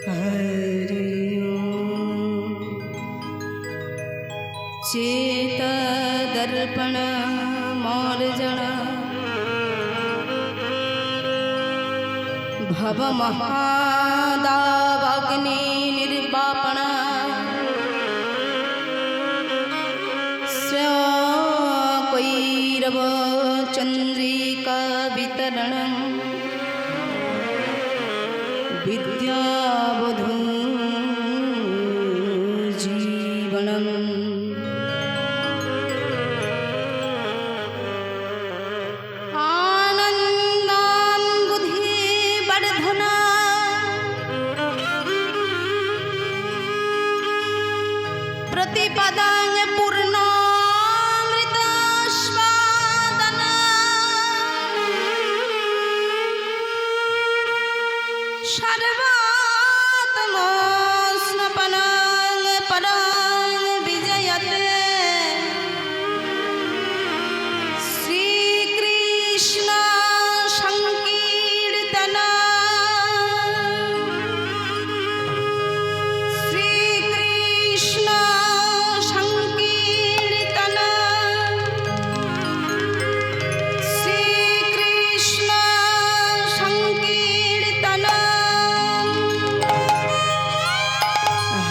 हरि ओम चेतदर्पण मार्जन भवमहादावाग्नि निर्वापण श्रकैरव चंद्रिका वितरण विद्यावधू जीवनम आनंदान बुद्धि वर्धना प्रतिपदां पूर्णामृतस्वादना सर्वात्मस्नपनं परं विजयते श्रीकृष्ण संकीर्तना श्रीकृष्ण संकीर्तना श्रीकृष्ण संकीर्तना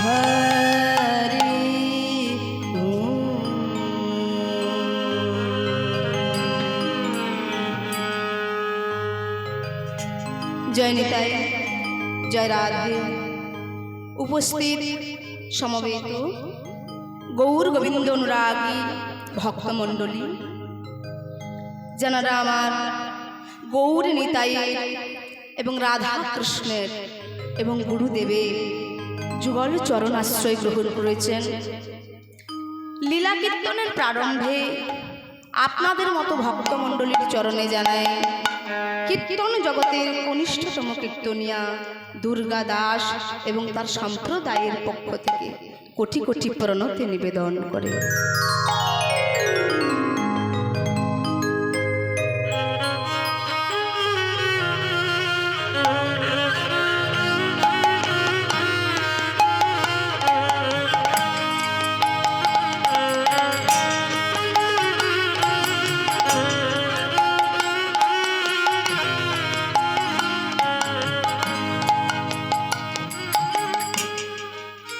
हरि ओम। जय निताई जय राधे उपस्थित समवेत गौर गोविंद अनुरागी भक्तमंडলী যারা আমার গৌর নিতাইয়ের এবং রাধা কৃষ্ণের এবং গুরুদেবের যুগল চরণ আশ্রয় গ্রহণ করেছেন। লীলা কীর্তনের প্রারম্ভে আপনাদের মতো ভক্তমণ্ডলীর চরণে জানাই কীর্তন জগতের কনিষ্ঠতম কীর্তনিয়া দুর্গা দাস এবং তার সম্প্রদায়ের পক্ষ থেকে কোটি কোটি প্রণতি নিবেদন করে।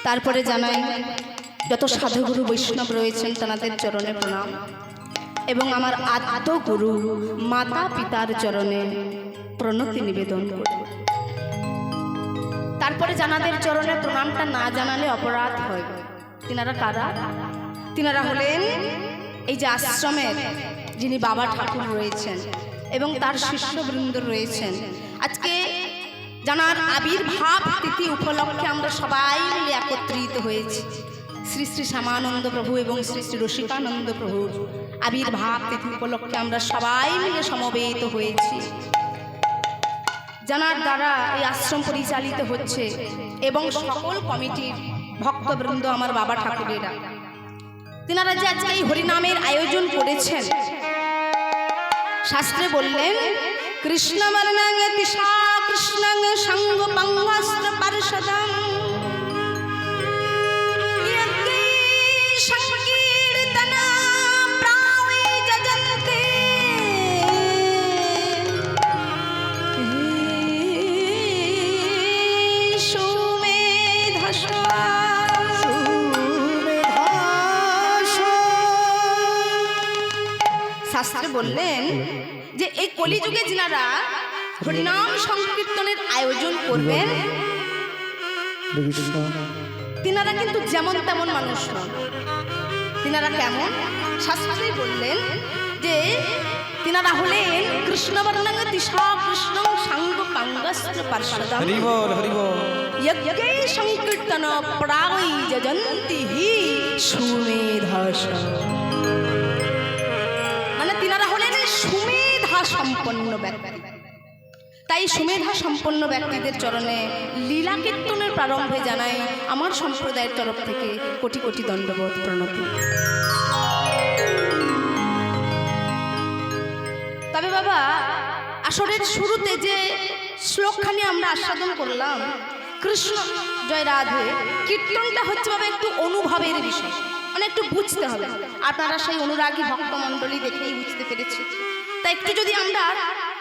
তারপরে জানাই যত সাধুগুরু বৈষ্ণব রয়েছেন তাদের চরণে প্রণাম এবং আমার আত্মগুরু মাতা পিতার চরণে প্রণতি নিবেদন করি। তারপরে জানাদের চরণে প্রণামটা না জানালে অপরাধ হয়। তিনারা কারা? তিনারা হলেন এই যে আশ্রমের যিনি বাবা ঠাকুর রয়েছেন এবং তার শিষ্যবৃন্দ রয়েছেন। আজকে জানার আবির্ভাব তিথি উপলক্ষে আমরা সবাই মিলে একত্রিত হয়েছি। শ্রী শ্রী শ্যামানন্দ প্রভু এবং শ্রী শ্রী রসিকানন্দ প্রভুর আবির্ভাব তিথি উপলক্ষে আমরা সবাই মিলে সমবেত হয়েছি। জানার দ্বারা এই আশ্রম পরিচালিত হচ্ছে এবং সকল কমিটির ভক্তবৃন্দ আমার বাবা ঠাকুরেরা তিনারা যে আজকে এই হরিনামের আয়োজন করেছেন, শাস্ত্রে বললেন কৃষ্ণবর্ণং তিষা কৃষ্ণং সঙ্গ পঙ্গস্ত্র পার্ষদং ইয়জ্ঞে সংকীর্তনা প্রাণে যজন্তে সুমেধসা। শাস্ত্রে বললেন যে এই কলিযুগে যিনারা হরিনাম সংকীর্তনের আয়োজন করবেন তিনারা কিন্তু যেমন তেমন মানুষ নন। তিনারা কেমন? শাস্ত্রে বললেন যে তিনারা হলেন কৃষ্ণবর্ণং তিষা কৃষ্ণং সঙ্গ পঙ্গস্ত্র পার্ষদং যজ্ঞে সংকীর্তন প্রাণে যজন্তি সুমেধসা। মানে তিনারা হলেন সুমেধা সম্পন্ন ব্যক্তি। তাই সুমেধা সম্পন্ন ব্যক্তিদের চরণে লীলা কীর্তনের প্রারম্ভে জানাই আমার সম্প্রদায়ের তরফ থেকে কোটি কোটি দণ্ডবোধ প্রণতি। তবে বাবা আসরের শুরুতে যে শ্লোকখানি আমরা আস্বাদন করলাম কৃষ্ণ জয় রাধে কীর্তনটা হচ্ছে বাবা একটু অনুভবের বিষয়, মানে একটু বুঝতে হবে। আপনারা সেই অনুরাগী ভক্তমণ্ডলী দেখেই বুঝতে পেরেছি। তাই একটু যদি আমরা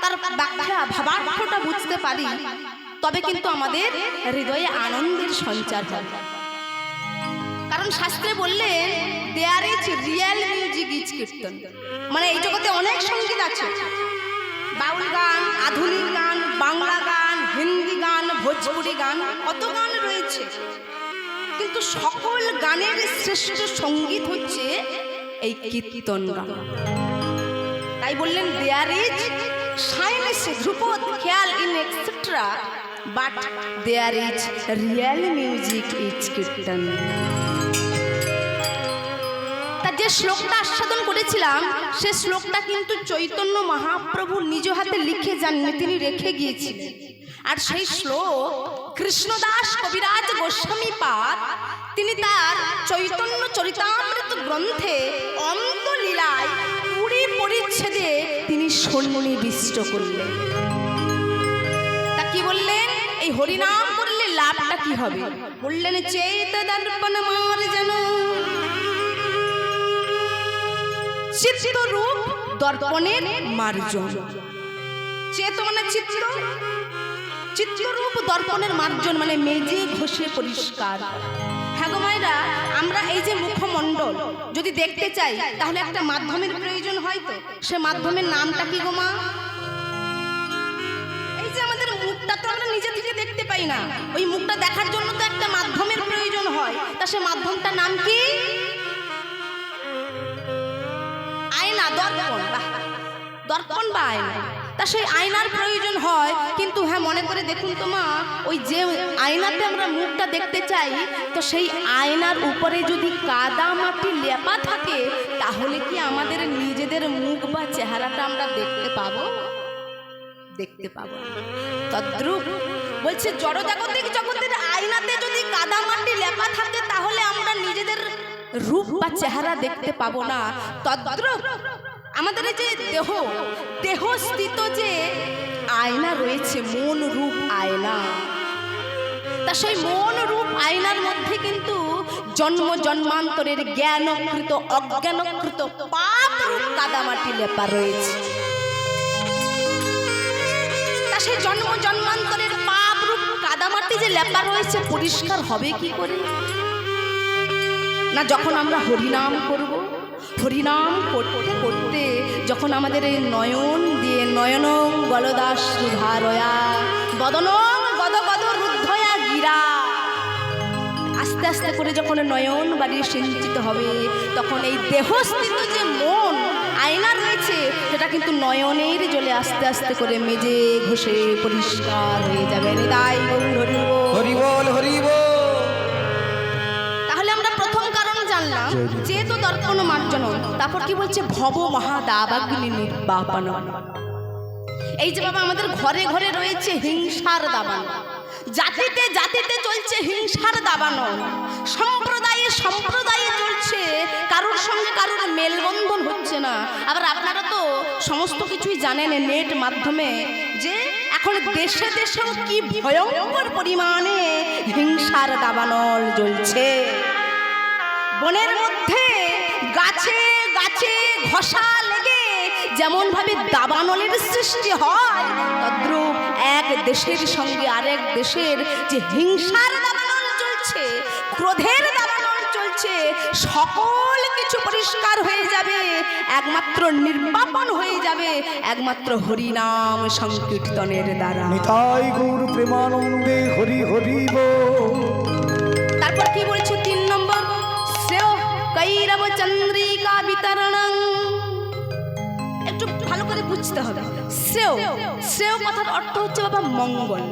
তার ব্যাখ্যা ভাবার্থটা বুঝতে পারি তবে কিন্তু আমাদের হৃদয়ে আনন্দের সঞ্চার হয়। কারণ শাস্ত্রে বললেন there is real music is kirtan, মানে এই জগতে অনেক সঙ্গীত আছে, বাউল গান, আধুনিক গান, বাংলা গান, হিন্দি গান, ভোজপুরি গান, কত গান রয়েছে, কিন্তু সকল গানের শ্রেষ্ঠ সঙ্গীত হচ্ছে এই কীর্তন গান। তাই বললেন there is silence dhrupad khayal in et cetera but there is real music is kirtan. যে শ্লোকটা আস্বাদন করেছিলাম সে শ্লোকটা কিন্তু চৈতন্য মহাপ্রভু নিজ হাতে লিখে যাননি, তিনি রেখে গিয়েছিলেন। আর সেই শ্লোক কৃষ্ণদাস কবিরাজ গোস্বামী পাদ তিনি তার চৈতন্য চরিতামৃত গ্রন্থে অন্তলীলায় 20 পরিচ্ছেদে তিনি সন্নিবিষ্ট করলেন। তা কি বললেন? এই হরিনাম করলে লাভটা কি হবে? বললেন চৈত দর্পণ মার্জন চিত্তরূপ দর্পণের মার্জন। চেত মানে চিত্র, চিত্ররূপ দর্পণের মার্জন মানে মেজে ঘষে পরিষ্কার। হ্যাঁ গো মায়েরা, আমরা এই যে মুখমণ্ডল যদি দেখতে চাই তাহলে একটা মাধ্যমের প্রয়োজন হয়, তো সে মাধ্যমের নামটা কি গো মা? এই যে আমাদের মুখটা তো আমরা নিজে থেকে দেখতে পাই না, ওই মুখটা দেখার জন্য তো একটা মাধ্যমের প্রয়োজন হয়। তা সে মাধ্যমটার নাম কি? আয়না, দর্পণ। দর্পণ বা আয়না। তা সেই আয়নার প্রয়োজন হয়, কিন্তু হ্যাঁ মনে করে দেখুন তো মা, ওই যে আয়নাতে আমরা মুখটা দেখতে চাই তো সেই আয়নার উপরে যদি কাদা মাটি লেপা থাকে তাহলে কি আমাদের নিজেদের মুখ বা চেহারাটা আমরা দেখতে পাবো? দেখতে পাবো। তদ্রূপ বলছে জড়জাগতিক জগতের আয়নাতে যদি কাদা মাটি লেপা থাকে তাহলে আমরা নিজেদের রূপ বা চেহারা দেখতে পাবো না। তদ্রূপ আমাদের যে দেহস্থিত যে আয়না রয়েছে, মন রূপ আয়না, তা সেই মন রূপ আয়নার মধ্যে কিন্তু জন্ম জন্মান্তরের জ্ঞানকৃত অজ্ঞানকৃত পাপ রূপ কাদামাটি লেপা রয়েছে। তা সেই জন্ম জন্মান্তরের পাপ রূপ কাদামাটি যে লেপা রয়েছে পরিষ্কার হবে কি করে? না যখন আমরা হরিনাম করব, হরিনাম করতে করতে যখন আমাদের এই নয়ন দিয়ে নয়নং গলদাস সুধারয়া বদনং গদ গদ রুদ্ধয়া গিরা, আস্তে আস্তে করে যখন নয়ন বাড়িয়ে সিঞ্চিত হবে তখন এই দেহস্থিত যে মন আয়না রয়েছে সেটা কিন্তু নয়নের জলে আস্তে আস্তে করে মেজে ঘষে পরিষ্কার হয়ে যাবে। নিতাই গৌর হরি বল, হরি বল। চেত দর্পণ মার্জন। তারপর কি বলছে? ভব মহাদাবাগ্নি নির্বাপন। এই যে বাবা আমাদের ঘরে ঘরে রয়েছে হিংসার দাবান, জাতিতে জাতিতে চলছে হিংসার দাবানো, সম্প্রদায়ে সম্প্রদায়ে চলছে, কারোর সঙ্গে কারোর মেলবন্ধন হচ্ছে না। আবার আপনারা তো সমস্ত কিছুই জানেন নেট মাধ্যমে যে এখন দেশে দেশেও কি ভয়ঙ্কর পরিমাণে হিংসার দাবানল চলছে। বনের মধ্যে গাছে গাছে ঘষা লেগে যেমন ভাবে দাবানলের সৃষ্টি হয়, তদ্রূপ এক দেশের সঙ্গে আরেক দেশের যে হিংসার দাবানল চলছে, ক্রোধের দাবানল চলছে, সকল কিছু পরিষ্কার হয়ে যাবে, একমাত্র নির্বাপন হয়ে যাবে একমাত্র হরিনাম সংকীর্তনের দ্বারা। নিতাই গৌর প্রেমানন্দে হরি হরি বল। তারপর কি বলছে 3 নম্বর? কৈরব চন্দ্রিকা বিতরণ। একটু ভালো করে বুঝতে হবে। শ্রেয়, শ্রেয় কথার অর্থ হচ্ছে বাবা মঙ্গল।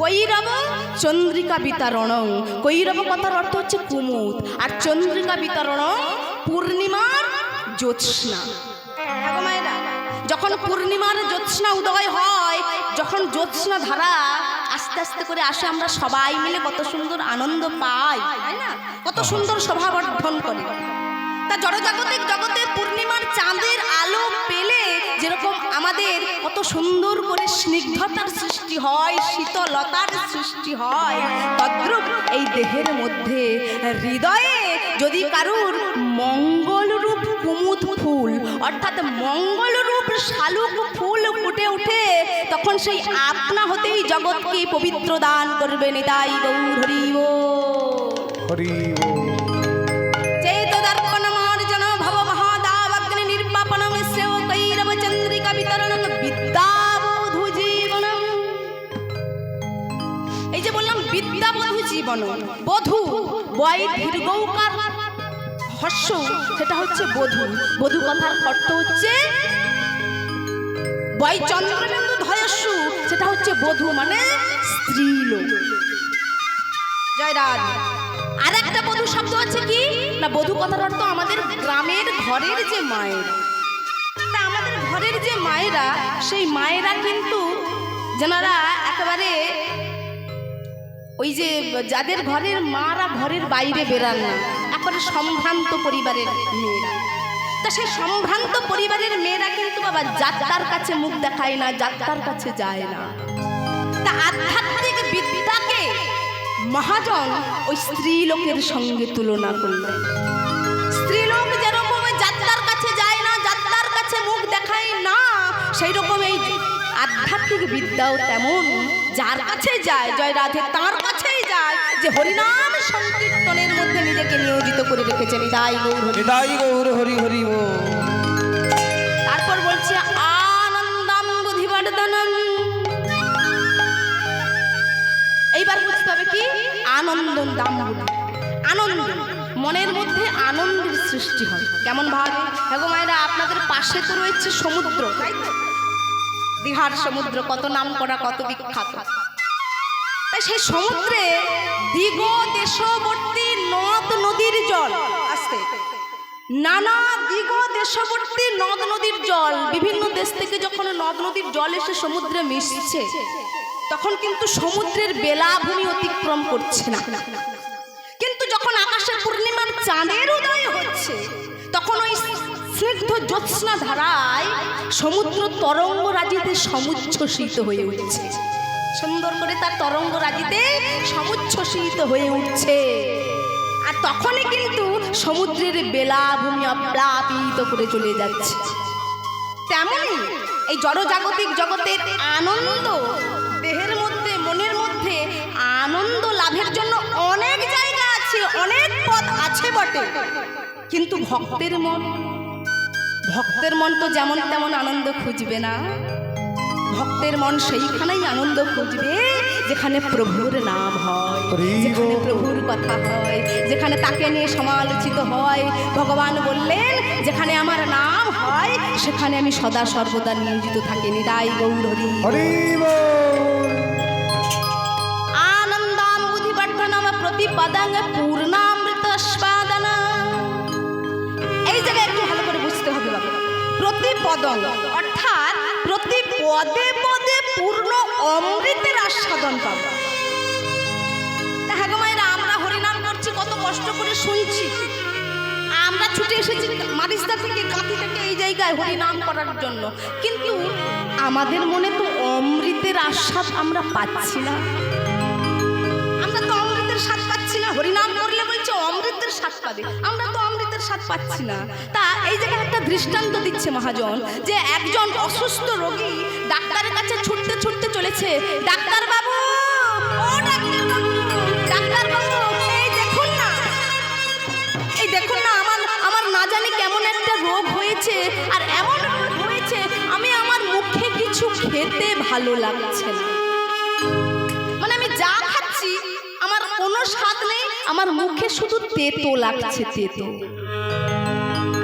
কৈরব চন্দ্রিকা বিতরণ, কৈরব কথার অর্থ হচ্ছে কুমুদ, আর চন্দ্রিকা বিতরণ পূর্ণিমার জ্যোৎস্না। যখন পূর্ণিমার জ্যোৎস্না উদয় হয়, যখন জ্যোৎস্না ধারা আস্তে আস্তে করে আসে, আমরা সবাই মিলে কত সুন্দর আনন্দ পাই, তাই না? কত সুন্দর শোভাবর্ধন করে। তা জড়জাগতিক জগতে পূর্ণিমার চাঁদের আলো পেলে যেরকম আমাদের কত সুন্দর করে স্নিগ্ধতার সৃষ্টি হয়, শীতলতার সৃষ্টি হয়, তদ্রূপ এই দেহের মধ্যে হৃদয়ে যদি কারুর মঙ্গলরূপ কুমুদ ফুল অর্থাৎ মঙ্গলরূপ শালুক ফুল ফুটে উঠে, তখন সেই আপনা হতেই জগৎকে পবিত্র দান করবে। নিতাই গৌর হরি বল। হরি বল। চেতদর্পণমার্জন ভব মহাদাবগ্নি নির্বাপনম শ্রেয় কৈরব চন্দ্রিকা বিতরণং বিদ্যাবধূ জীবনম। এই যে বললাম বিদ্যাবধূ জীবন, বধূ বয় দীর্ঘকার হর্ষ, সেটা হচ্ছে বধূ। বধূ কথার অর্থ হচ্ছে বয় চন্দ্রবিন্দু ধয়স্যু, সেটা হচ্ছে বধূ মানে স্ত্রীলোক। জয় রাধা। আর একটা বধূ শব্দ আছে কি না, বধূ কথার অর্থ আমাদের গ্রামের ঘরের যে মায়েরা। তা আমাদের ঘরের যে মায়েরা, সেই মায়েরা কিন্তু যারা একেবারে ওই যে যাদের ঘরের মারা ঘরের বাইরে বেরান না, একেবারে সম্ভ্রান্ত পরিবারের মেয়েরা। তা সেই সম্ভ্রান্ত পরিবারের মেয়েরা কিন্তু বাবা যাত্রার কাছে মুখ দেখায় না, যাত্রার কাছে যায় না। তা আধ্যাত্মিক বিদ্যাকে মহাজন ওই স্ত্রীলোকের সঙ্গে তুলনা করলেন। স্ত্রীলোক যেরকম যাত্রার কাছে যায় না, যাত্রার কাছে মুখ দেখায় না, সেই রকম এই আধ্যাত্মিক বিদ্যাও তেমন যার কাছে যায়, জয় রাধে, তার কাছেই যায়, যে হরিনাম সংকীর্তনের মধ্যে নিজেকে নিয়োজিত করে রেখেছেন। নিতাই গৌর হরি। নিতাই গৌর হরি হরি বল। তারপর বলছে আনন্দম বুদ্ধিবর্ধনম। এইবার বুঝতে হবে কি আনন্দ দাম বুদ্ধি। আনন্দ মনের মধ্যে আনন্দের সৃষ্টি হয়। কেমন ভাবে? হ্যাঁ গো মায়েরা, আপনাদের পাশে তো রয়েছে সমুদ্র, তাই তো? দীঘার সমুদ্র কত নাম করা, কত বিখ্যাত। তাই সেই সমুদ্রে দিগ দেশবর্তী নদ নদীর জল আসতে, নানা দিগ দেশবর্তী নদ নদীর জল, বিভিন্ন দেশ থেকে যখন নদ নদীর জল এসে সমুদ্রে মিশছে, তখন কিন্তু সমুদ্রের বেলাভূমি অতিক্রম করছে না। কিন্তু যখন আকাশে পূর্ণিমার চাঁদের উদয় হচ্ছে, তখন ওই স্নিগ্ধ জ্যোৎস্না ধারায় সমুদ্র তরঙ্গ রাজিতে সমুচ্ছ্বসিত হয়ে উঠছে। সুন্দর করে তার তরঙ্গ রাজিতে সমুচ্ছ্বসিত হয়ে উঠছে। আর তখনই কিন্তু সমুদ্রের বেলাভূমি অপ্লাবিত করে চলে যাচ্ছে। তেমনই এই জড়জাগতিক জগতের আনন্দ, দেহের মধ্যে মনের মধ্যে আনন্দ লাভের জন্য অনেক জায়গা আছে, অনেক পথ আছে বটে, কিন্তু ভক্তের মন তো যেমন তেমন আনন্দ খুঁজবে না। ভক্তের মন সেইখানেই আনন্দ খুঁজবে যেখানে প্রভুর নাম হয়, যেখানে প্রভুর কথা হয়, যেখানে তাকে নিয়ে সমালোচিত হয়। ভগবান বললেন যেখানে আমার নাম হয় সেখানে আমি সদা সর্বদা নিয়োজিত থাকি। নিতাই গৌর হরি হরি বল। আনন্দাম বুদ্ধিবর্ধনম প্রতিপদং পূর্ণামৃত স্বাদনা। এই জায়গায় একটু ভালো করে বুঝতে হবে বাবা। প্রতিপদং অর্থাৎ প্রতি পদে পদে পূর্ণ অমৃতের আস্বাদন পাবো। হ্যাঁ গো মায়েরা, আমরা হরিনাম করছি, কত কষ্ট করে শুনছি। আমরা ছুটে এসেছি মারিস্তা থেকে, কাঁথি থেকে এই জায়গায় হরিনাম করার জন্য, কিন্তু আমাদের মনে তো অমৃতের আস্বাদ আমরা পাচ্ছি না। আমরা তো অমৃতের স্বাদ পাচ্ছি না। হরিনাম করলে বলছে অমৃতের স্বাদ পাবে, আমরা তো অমৃতের স্বাদ পাচ্ছি না। তা এই জায়গায় একটা দৃষ্টান্ত দিচ্ছে মহাজন, যে একজন অসুস্থ রোগী ডাক্তারের কাছে ছুটতে ছুটতে চলেছে। ডাক্তার বাবু, ও ডাক্তার বাবু, ডাক্তার বাবু, এই দেখুন না, এই দেখুন না, আমার না জানি কেমন একটা রোগ হয়েছে, আর এমন রোগ হয়েছে আমি আমার মুখে কিছু খেতে ভালো লাগছে না। মানে আমি যা খাচ্ছি আমার কোনো স্বাদ নেই, আমার মুখে শুধু তেতো লাগছে, তেতো।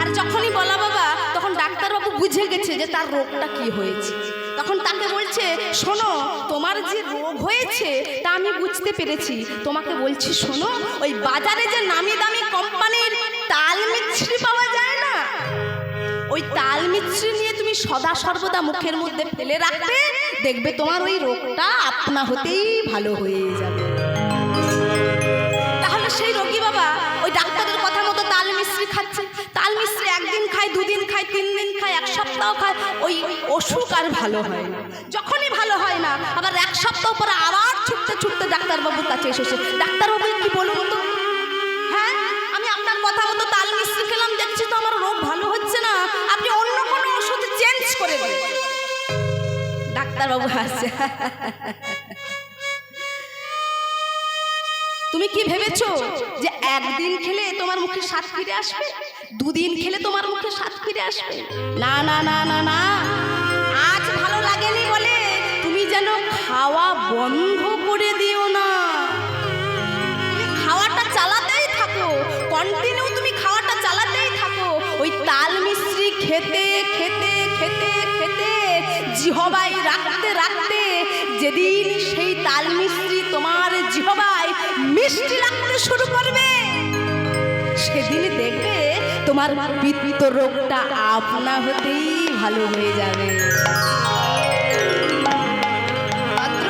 আর যখনই বলা বাবা, তখন ডাক্তারবাবু বুঝে গেছে যে তার রোগটা কি হয়েছে। তখন তাকে বলছে, শোনো, তোমার যে রোগ হয়েছে তা আমি বুঝতে পেরেছি। তোমাকে বলছি শোনো, ওই বাজারে যে নামি দামি কোম্পানির তাল মিছরি পাওয়া যায় না, ওই তাল মিছরি নিয়ে তুমি সদা সর্বদা মুখের মধ্যে ফেলে রাখবে, দেখবে তোমার ওই রোগটা আপনা হতেই ভালো হয়ে যাবে। তাহলে সেই রোগী বাবা ওই ডাক্তারের কথা মতো তাল মিছরি খাচ্ছে। খায়, 3 দিন খায়, 1 সপ্তাহ খায়, ওই অসুখ আর ভালো হয় না। যখনই ভালো হয় না, আবার 1 সপ্তাহ পরে আবার ছুটতে ছুটতে ডাক্তারবাবুর কাছে এসেছে। ডাক্তারবাবু কি বলুন তো, হ্যাঁ আমি আপনার কথা মতো তাল মিশ্রি খেলাম, দেখছি তো আমার রোগ ভালো হচ্ছে না, আপনি অন্য কোনো ওষুধ চেঞ্জ করে দিন। ডাক্তারবাবু হাসছে, তুমি কি ভেবেছো যে একদিন খেলে তোমার মুখে স্বাদ ফিরে আসবে, 2 দিন খেলে তোমার মুখে স্বাদ ফিরে আসবে? না না না না না, আজ ভালো লাগেনি বলে তুমি যেন খাওয়া বন্ধ করে দিও না। তুমি খাওয়াটা চালাতেই থাকো, কন্টিনিউ তুমি খাওয়াটা চালাতেই থাকো। ওই তাল মিশ্রি খেতে খেতে খেতে খেতে জিহবায় রাখতে রাখতে যেদিন সেই তাল মিশ্রি তোমার জিহবায় মিষ্টি লাগতে শুরু করবে, সেদিন দেখবে তোমার পিত্ত রোগটা আপনা হতেই ভালো হয়ে যাবে। মাত্র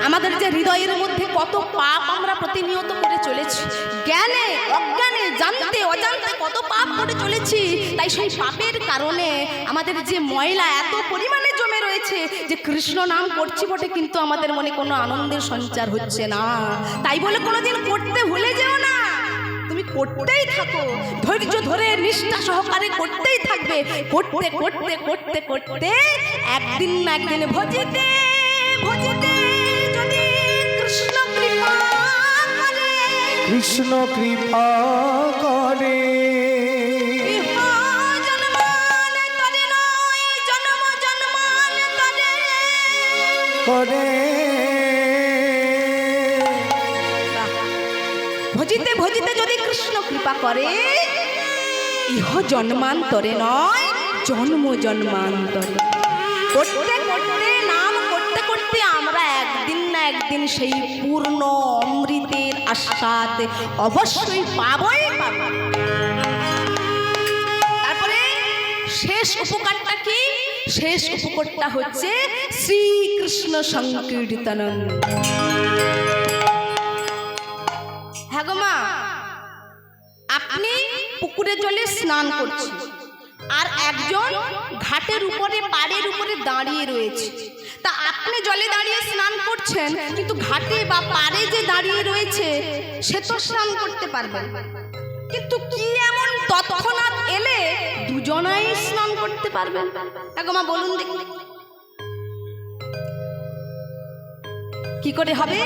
আমাদের যে হৃদয়ের মধ্যে কত পাপ আমরা প্রতিনিয়ত করে চলেছি, জ্ঞানে অজ্ঞানে জানতে অজান্তে কত পাপ করে চলেছি। তাই সেই পাপের কারণে আমাদের যে ময়লা এত পরিমাণে জমে রয়েছে যে কৃষ্ণ নাম করছি বটে, কিন্তু আমাদের মনে কোনো আনন্দের সঞ্চার হচ্ছে না। তাই বলে কোনোদিন করতে ভুলে যেও না, তুমি করতেই থাকো, ধৈর্য ধরে নিষ্ঠা সহকারে করতেই থাকবে। করতে করতে করতে করতে একদিন না একদিন ভজিতে ভজিতে যদি কৃষ্ণ কৃপা করে, কৃষ্ণ কৃপা করে, করে ভজিতে ভজিতে যদি কৃষ্ণ কৃপা করে, ইহ জন্মান্তরে নয় জন্ম জন্মান্তরে। করতে করতে নাম করতে করতে আমরা একদিন না একদিন সেই পূর্ণ অমৃতের আস্বাদ অবশ্যই পাবই পাব। তারপরে শেষ উপকারটা কি? শেষ উপকারটা হচ্ছে শ্রীকৃষ্ণ সংকীর্তন। হ্যাঁ গো মা, আপনি পুকুরে জলে স্নান করছেন, আর একজন ঘাটের উপরে পাড়ের উপরে দাঁড়িয়ে রয়েছে। তা আপনি জলে দাঁড়িয়ে স্নান করছেন, কিন্তু ঘাটে বা পাড়ে যে দাঁড়িয়ে রয়েছে সে তো স্নান করতে পারবে, কিন্তু কি এমন তৎক্ষণাৎ এলে দুজনাই স্নান করতে পারবেন? হ্যাঁ গো মা বলুন দেখি, কি করে হবে?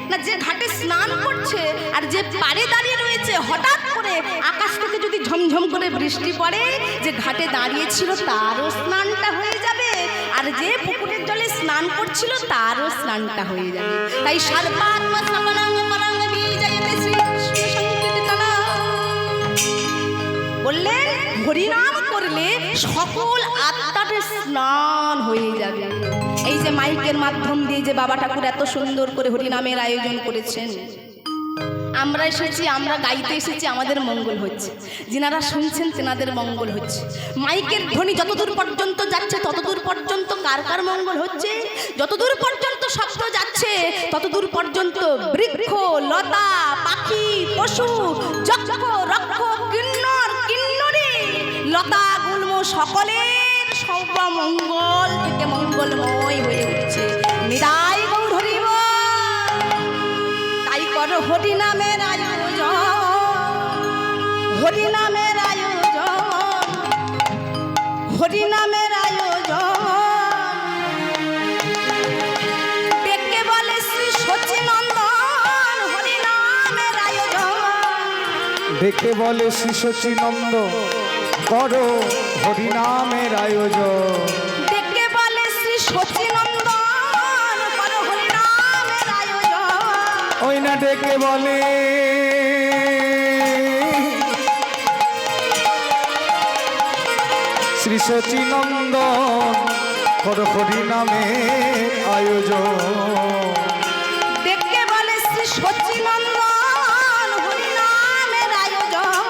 না, যে ঘাটে স্নান করছে আর যে পাড়ে দাঁড়িয়ে রয়েছে, হঠাৎ করে আকাশ থেকে যদি ঝমঝম করে বৃষ্টি পড়ে, যে ঘাটে দাঁড়িয়েছিল তারও স্নানটা হয়ে যাবে, আর যে পুকুরের জলে স্নান করছিল তারও স্নানটা হয়ে যাবে। তাই সর্বাত্মা সমানাঙ্গ পরাঙ্গ বীজয়তে শ্রীকৃষ্ণ সংকীর্তন বললেন, হরিনাম করলে সকল আত্মার স্নান হয়ে যাবে। এই যে মাইকের মাধ্যম দিয়ে যে বাবা ঠাকুর এত সুন্দর করে হরিনামের আয়োজন করেছেন, আমরা এসেছি, আমরা গাইতে এসেছি, আমাদের মঙ্গল হচ্ছে, যিনারা শুনছেন তেনাদের মঙ্গল হচ্ছে। মাইকের ধ্বনি যতদূর পর্যন্ত যাচ্ছে ততদূর পর্যন্ত কার কার মঙ্গল হচ্ছে? যতদূর পর্যন্ত শব্দ যাচ্ছে ততদূর পর্যন্ত বৃক্ষ লতা পাখি পশু যক্ষ রক্ষ কিন্নর কিন্নরী লতা গুল্ম সকলের সর্বমঙ্গল থেকে মঙ্গলময় হয়ে উঠছে। নিতাই গৌর হরি বল। তাই কর হরিনামের আয়োজন, হরিনামের আয়োজন, হরিনামের আয়োজন। ডেকে বলে শ্রী সচিনন্দন, হরিনামের আয়োজন। ডেকে বলে শ্রী সচিনন্দন, করো হরিনামের আয়োজন। ডেকে বলে শ্রী সচিনন্দন, করো হরিনামের আয়োজন। ওই না ডেকে বলে শ্রী সচিনন্দন, করো হরিনামের আয়োজন। ডেকে বলে শ্রী সচিনন্দন, হরিনামের আয়োজন।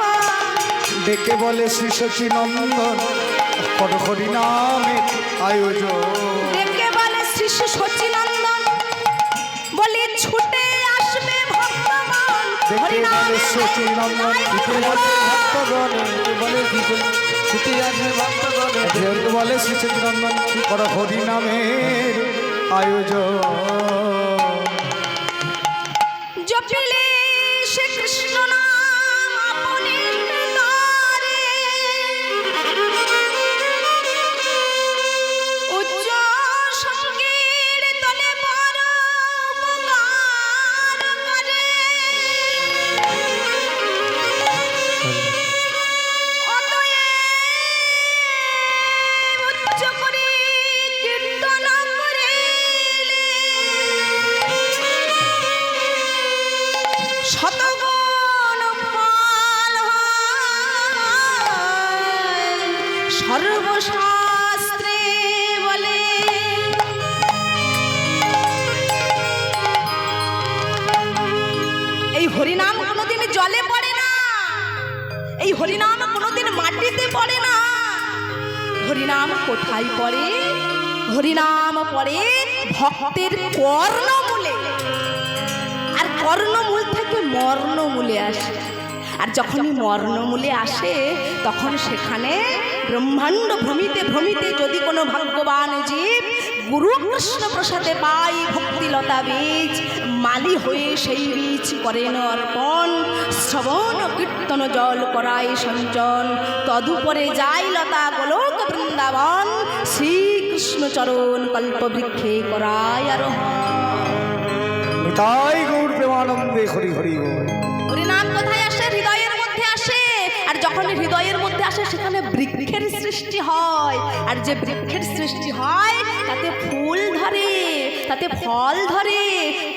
ডেকে বলে শ্রী সচিনন্দন, করো হরিনামের আয়োজন। ডেকে বলে শ্রী সচিনন্দন, বলে ছুটে আসবে ভক্তগণ, হরিনাম বলে সচিনন্দন দিতে বলে ভক্তগণে বলে দিতে ছুটি আছে ভক্তগণে যেহেতু বলে সচিনন্দন কর হরি নামের আয়োজন জপিলে সে কৃষ্ণ নাম আপনি তারে উচ্চ সঙ্গীর তলে বড় উপকার করে অতএব উচ্চ করে কীর্তন করিলে শতগুণ ফল হয় সর্বশাস্ত্রে বলে। এই হরিনাম কোনোদিন জলে পড়ে না, এই হরিনাম কোনোদিন মাটিতে পড়ে না। হরিনাম কোথায় পড়ে? হরিনাম পড়ে ভক্তের কর্ণমূলে, আর কর্ণমূল থেকে মর্ণমূলে আসে। আর যখনই মর্ণমূলে আসে তখন সেখানে ব্রহ্মাণ্ড ভ্রমিতে ভ্রমিতে যদি কোনো ভাগ্যবান জীব গুরু কৃষ্ণ প্রসাদে পাই ভক্তিলতা বীজ, মালি হয়ে সেই বীজ করেন অর্পণ, শ্রবণ কীর্তন জল করায় সঞ্চন, তদুপরে যাই লতা গোলক বৃন্দাবন, শ্রীকৃষ্ণ চরণ কল্পবৃক্ষে করায় আরোহণ। তাই গৌর প্রেমানন্দে হরি হরি বল। হরিনাম কোথায় আসে? হৃদয়ের মধ্যে আসে। আর যখন হৃদয়ের মধ্যে আসে সেখানে বৃক্ষের সৃষ্টি হয়, আর যে বৃক্ষের সৃষ্টি হয় তাতে ফুল ধরে, তাতে ফল ধরে।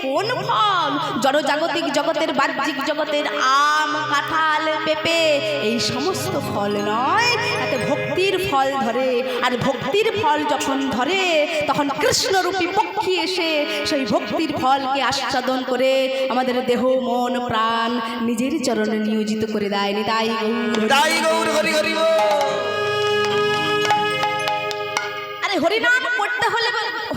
কোন ফল? জড়জাগতিক জগতের, বাহ্যিক জগতের আম, কাঁঠাল, পেঁপে, এই সমস্ত ফল নয়, তাতে ভক্তির ফল ধরে। আর ভক্তির ফল যখন ধরে তখন কৃষ্ণরূপী পক্ষী এসে সেই ভক্তির ফলকে আস্বাদন করে আমাদের দেহ মন প্রাণ নিজের চরণে নিয়োজিত করে দেয়। নিতাই তাই গৌর হরি হরি বল। আরে হরিনাম করতে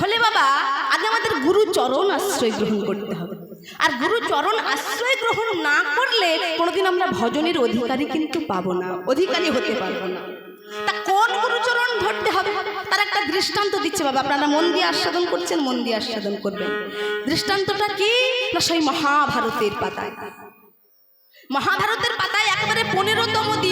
হলে বাবা আগে আমাদের গুরু চরণ আশ্রয় গ্রহণ করতে হবে। আর গুরু চরণ আশ্রয় গ্রহণ না করলে কোনোদিন আমরা ভজনের অধিকারী কিন্তু পাবো না, অধিকারী হতে পারবো না। তা কোন গুরুচরণ ধরতে হবে তার একটা দৃষ্টান্ত দিচ্ছে বাবা। আপনারা মন দিয়ে আস্বাদন করছেন, মন দিয়ে আস্বাদন করবেন। দৃষ্টান্তটা কি? না সেই মহাভারতের পাতায়, মহাভারতের পাতায় একেবারে 15তম দিন